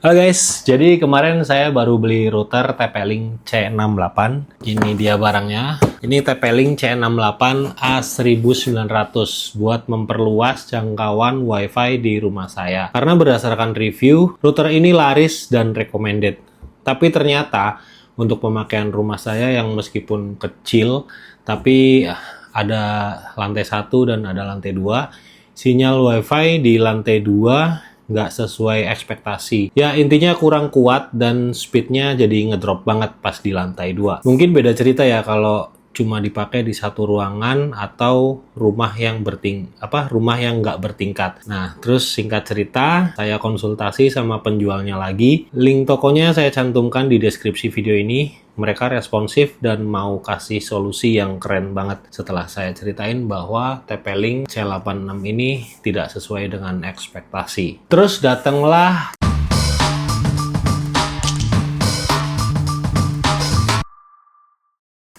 Halo guys, jadi kemarin saya baru beli router TP-Link C68. Ini dia barangnya. Ini TP-Link C68 A1900 buat memperluas jangkauan WiFi di rumah saya. Karena berdasarkan review, router ini laris dan recommended. Tapi ternyata untuk pemakaian rumah saya yang meskipun kecil, tapi ada lantai 1 dan ada lantai 2, sinyal WiFi di lantai 2 nggak sesuai ekspektasi. Ya intinya kurang kuat dan speednya jadi ngedrop banget pas di lantai 2. Mungkin beda cerita ya kalau cuma dipakai di satu ruangan atau rumah yang nggak bertingkat. Nah, terus singkat cerita, saya konsultasi sama penjualnya lagi. Link tokonya saya cantumkan di deskripsi video ini. Mereka responsif dan mau kasih solusi yang keren banget setelah saya ceritain bahwa TP-Link C86 ini tidak sesuai dengan ekspektasi. Terus datanglah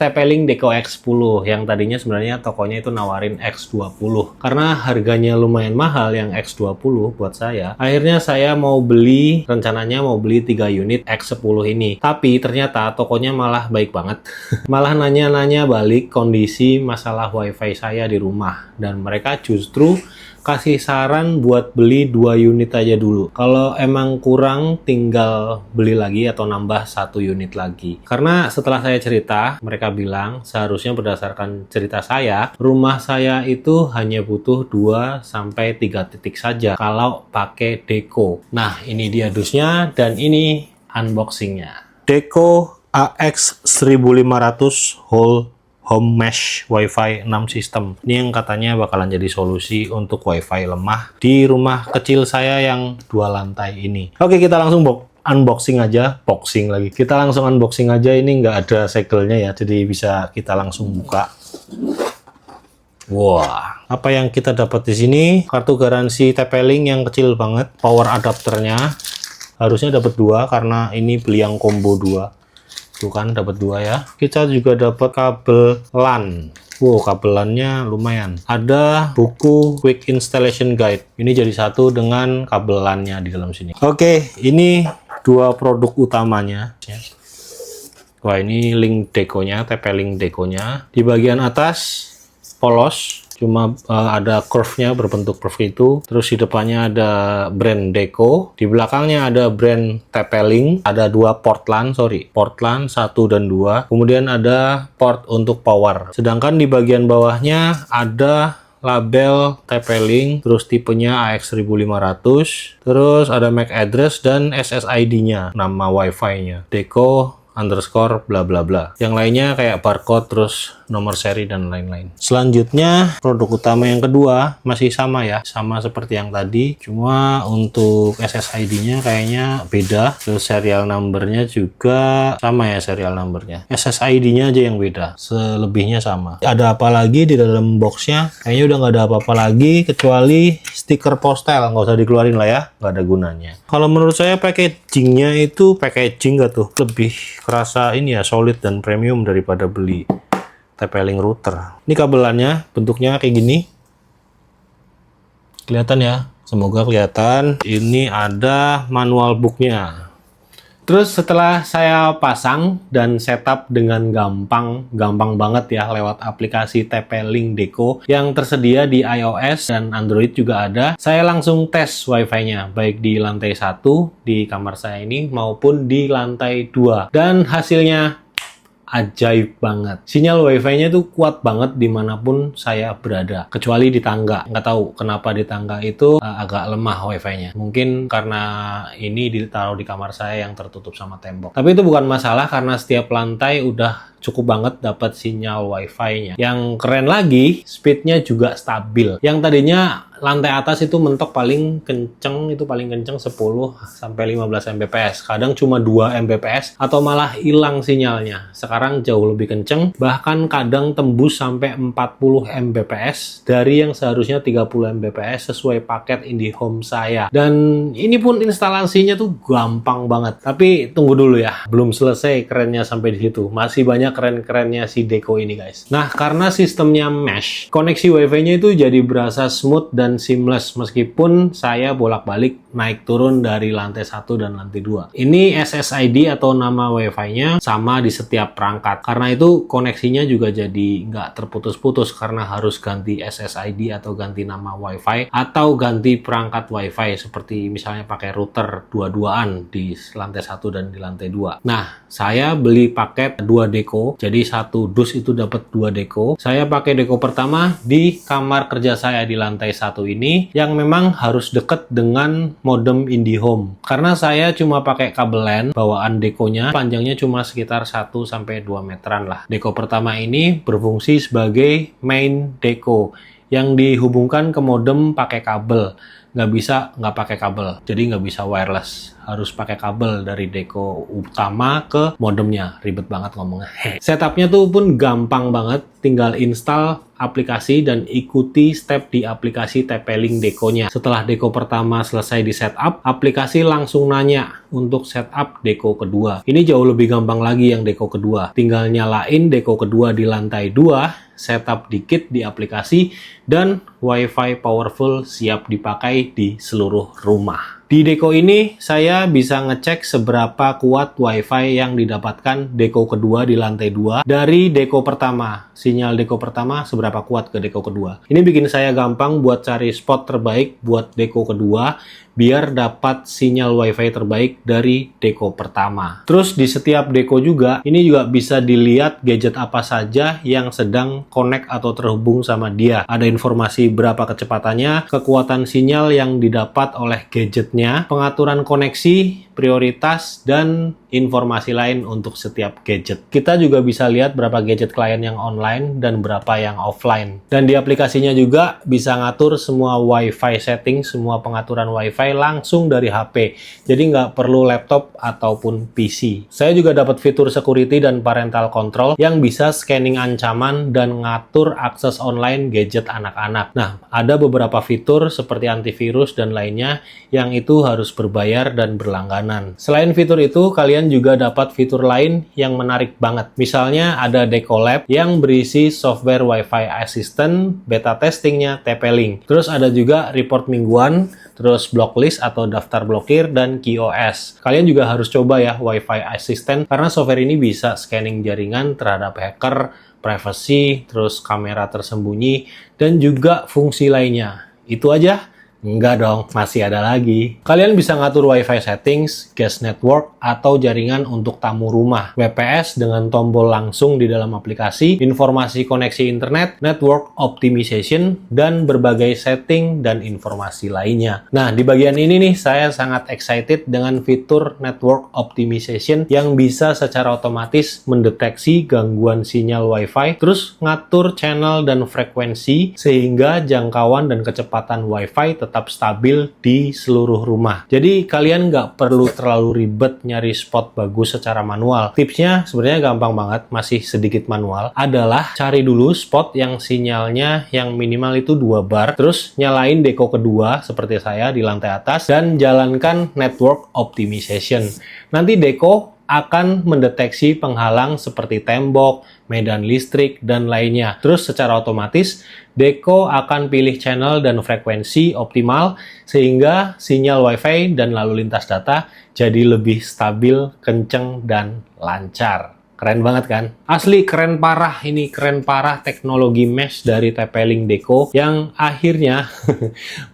TP-Link Deco X10 yang tadinya sebenarnya tokonya itu nawarin X20 karena harganya lumayan mahal yang X20 buat saya. Akhirnya saya rencananya mau beli 3 unit X10 ini. Tapi ternyata tokonya malah baik banget. Malah nanya-nanya balik kondisi masalah WiFi saya di rumah dan mereka justru kasih saran buat beli 2 unit aja dulu. Kalau emang kurang tinggal beli lagi atau nambah 1 unit lagi. Karena setelah saya cerita, mereka bilang seharusnya berdasarkan cerita saya, rumah saya itu hanya butuh 2-3 titik saja kalau pakai Deco. Nah, ini dia dusnya dan ini unboxingnya. Deco AX1500 Whole Home Mesh Wi-Fi 6 System. Ini yang katanya bakalan jadi solusi untuk Wi-Fi lemah di rumah kecil saya yang 2 lantai ini. Oke, kita langsung unboxing aja. Kita langsung unboxing aja. Ini nggak ada segelnya ya, jadi bisa kita langsung buka. Wah, apa yang kita dapat di sini? Kartu garansi TP-Link yang kecil banget. Power adapternya harusnya dapat 2 karena ini beli yang combo 2. Tuh kan dapat 2 ya. Kita juga dapat kabel LAN. Wow, kabel LAN-nya lumayan. Ada buku Quick Installation Guide. Ini jadi satu dengan kabel LAN-nya di dalam sini. Oke, ini 2 produk utamanya. Wah, ini link Deco-nya, TP-Link Deco-nya. Di bagian atas polos. Cuma ada curve-nya berbentuk curve itu. Terus di depannya ada brand Deco. Di belakangnya ada brand TP-Link. Ada 2 port LAN 1 dan 2. Kemudian ada port untuk power. Sedangkan di bagian bawahnya ada label TP-Link, terus tipenya AX1500. Terus ada MAC address dan SSID-nya, nama Wi-Fi-nya. Deco _ bla bla bla. Yang lainnya kayak barcode, terus nomor seri dan lain-lain. Selanjutnya produk utama yang kedua masih sama ya, sama seperti yang tadi, cuma untuk SSID-nya kayaknya beda. Terus serial number-nya juga sama ya, serial number-nya. SSID-nya aja yang beda, selebihnya sama. Ada apa lagi di dalam box-nya? Kayaknya udah nggak ada apa-apa lagi kecuali stiker postel, nggak usah dikeluarin lah ya, nggak ada gunanya. Kalau menurut saya packaging-nya itu nggak tuh, lebih kerasa ini ya, solid dan premium daripada beli TP-Link router. Ini kabelannya bentuknya kayak gini. Kelihatan ya? Semoga kelihatan. Ini ada manual booknya. Terus setelah saya pasang dan setup dengan gampang banget ya lewat aplikasi TP-Link Deco yang tersedia di iOS dan Android juga ada, saya langsung tes Wi-Fi-nya baik di lantai 1 di kamar saya ini maupun di lantai 2. Dan hasilnya ajaib banget. Sinyal WiFi-nya itu kuat banget dimanapun saya berada, kecuali di tangga. Nggak tahu kenapa di tangga itu agak lemah WiFi-nya. Mungkin karena ini ditaruh di kamar saya yang tertutup sama tembok. Tapi itu bukan masalah karena setiap lantai udah cukup banget dapat sinyal WiFi-nya. Yang keren lagi, speed-nya juga stabil. Yang tadinya lantai atas itu mentok paling kenceng 10 sampai 15 Mbps. Kadang cuma 2 Mbps atau malah hilang sinyalnya. Sekarang jauh lebih kenceng, bahkan kadang tembus sampai 40 Mbps dari yang seharusnya 30 Mbps sesuai paket IndiHome saya. Dan ini pun instalasinya tuh gampang banget. Tapi tunggu dulu ya, belum selesai kerennya sampai di situ. Masih banyak keren-kerennya si Deco ini guys. Nah, karena sistemnya mesh, koneksi WiFi-nya itu jadi berasa smooth dan dan seamless meskipun saya bolak-balik naik turun dari lantai 1 dan lantai 2. Ini SSID atau nama Wi-Fi-nya sama di setiap perangkat. Karena itu koneksinya juga jadi nggak terputus-putus karena harus ganti SSID atau ganti nama Wi-Fi atau ganti perangkat Wi-Fi seperti misalnya pakai router dua-duaan di lantai 1 dan di lantai 2. Nah, saya beli paket 2 deko. Jadi satu dus itu dapat 2 deko. Saya pakai deko pertama di kamar kerja saya di lantai 1 ini yang memang harus deket dengan modem IndiHome. Karena saya cuma pakai kabel LAN, bawaan dekonya panjangnya cuma sekitar 1-2 meteran lah. Deko pertama ini berfungsi sebagai main deko yang dihubungkan ke modem pakai kabel. Nggak pakai kabel, jadi nggak bisa wireless, harus pakai kabel dari deko utama ke modemnya. Ribet banget ngomongnya. Setupnya tuh pun gampang banget, tinggal install aplikasi dan ikuti step di aplikasi TP-Link dekonya. Setelah deko pertama selesai di setup, aplikasi langsung nanya untuk setup deko kedua. Ini jauh lebih gampang lagi yang deko kedua. Tinggal nyalain deko kedua di lantai 2, setup dikit di aplikasi, dan Wi-Fi powerful siap dipakai di seluruh rumah. Di deko ini, saya bisa ngecek seberapa kuat Wi-Fi yang didapatkan deko kedua di lantai 2 dari deko pertama. Sinyal deko pertama seberapa kuat ke deko kedua. Ini bikin saya gampang buat cari spot terbaik buat deko kedua, biar dapat sinyal Wi-Fi terbaik dari deko pertama. Terus di setiap deko juga, ini juga bisa dilihat gadget apa saja yang sedang connect atau terhubung sama dia. Ada informasi berapa kecepatannya, kekuatan sinyal yang didapat oleh gadgetnya, pengaturan koneksi, prioritas, dan informasi lain untuk setiap gadget. Kita juga bisa lihat berapa gadget klien yang online dan berapa yang offline. Dan di aplikasinya juga bisa ngatur semua Wi-Fi setting, semua pengaturan Wi-Fi langsung dari HP. Jadi nggak perlu laptop ataupun PC. Saya juga dapat fitur security dan parental control yang bisa scanning ancaman dan ngatur akses online gadget anak-anak. Nah, ada beberapa fitur seperti antivirus dan lainnya yang itu harus berbayar dan berlangganan. Selain fitur itu, kalian juga dapat fitur lain yang menarik banget. Misalnya ada Deco Lab yang berisi software Wi-Fi Assistant, beta testingnya TP-Link. Terus ada juga report mingguan, terus blocklist atau daftar blokir, dan QoS. Kalian juga harus coba ya Wi-Fi Assistant karena software ini bisa scanning jaringan terhadap hacker, privacy, terus kamera tersembunyi, dan juga fungsi lainnya. Itu aja? Enggak dong, masih ada lagi. Kalian bisa ngatur Wi-Fi settings, guest network, atau jaringan untuk tamu rumah, WPS dengan tombol langsung di dalam aplikasi, informasi koneksi internet, network optimization, dan berbagai setting dan informasi lainnya. Nah, di bagian ini nih, saya sangat excited dengan fitur network optimization yang bisa secara otomatis mendeteksi gangguan sinyal Wi-Fi, terus ngatur channel dan frekuensi, sehingga jangkauan dan kecepatan Wi-Fi tetap stabil di seluruh rumah. Jadi kalian nggak perlu terlalu ribet nyari spot bagus secara manual. Tipsnya sebenarnya gampang banget, masih sedikit manual. Adalah cari dulu spot yang sinyalnya yang minimal itu 2 bar, terus nyalain deko kedua seperti saya di lantai atas, dan jalankan network optimization. Nanti deko akan mendeteksi penghalang seperti tembok, medan listrik, dan lainnya. Terus secara otomatis, Deco akan pilih channel dan frekuensi optimal sehingga sinyal Wi-Fi dan lalu lintas data jadi lebih stabil, kenceng, dan lancar. Keren banget kan? Asli keren parah, ini keren parah teknologi mesh dari TP-Link Deco yang akhirnya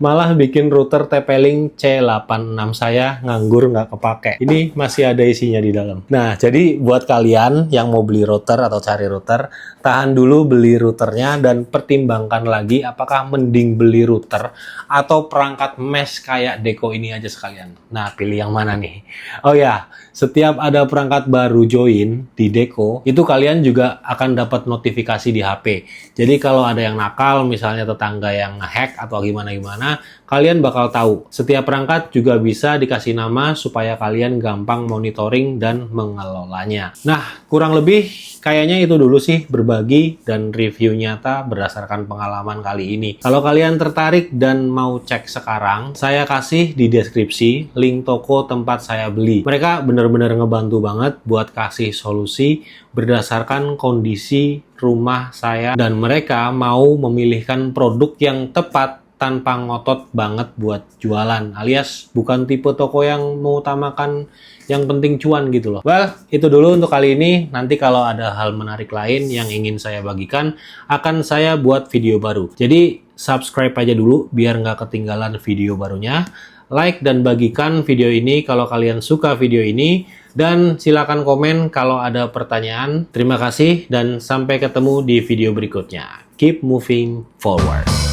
malah bikin router TP-Link C86 saya nganggur nggak kepake. Ini masih ada isinya di dalam. Nah, jadi buat kalian yang mau beli router atau cari router, tahan dulu beli routernya dan pertimbangkan lagi apakah mending beli router atau perangkat mesh kayak Deco ini aja sekalian. Nah, pilih yang mana nih? Oh ya, setiap ada perangkat baru join di Deco, itu kalian juga akan dapat notifikasi di HP. Jadi kalau ada yang nakal, misalnya tetangga yang nge-hack atau gimana-gimana, kalian bakal tahu. Setiap perangkat juga bisa dikasih nama supaya kalian gampang monitoring dan mengelolanya. Nah, kurang lebih kayaknya itu dulu sih berbagi dan review nyata berdasarkan pengalaman kali ini. Kalau kalian tertarik dan mau cek sekarang, saya kasih di deskripsi link toko tempat saya beli. Mereka bener-bener ngebantu banget buat kasih solusi berdasarkan kondisi rumah saya dan mereka mau memilihkan produk yang tepat tanpa ngotot banget buat jualan, alias bukan tipe toko yang mengutamakan yang penting cuan gitu loh. Well, itu dulu untuk kali ini. Nanti kalau ada hal menarik lain yang ingin saya bagikan, akan saya buat video baru. Jadi subscribe aja dulu biar nggak ketinggalan video barunya. Like dan bagikan video ini kalau kalian suka video ini. Dan silakan komen kalau ada pertanyaan. Terima kasih dan sampai ketemu di video berikutnya. Keep moving forward.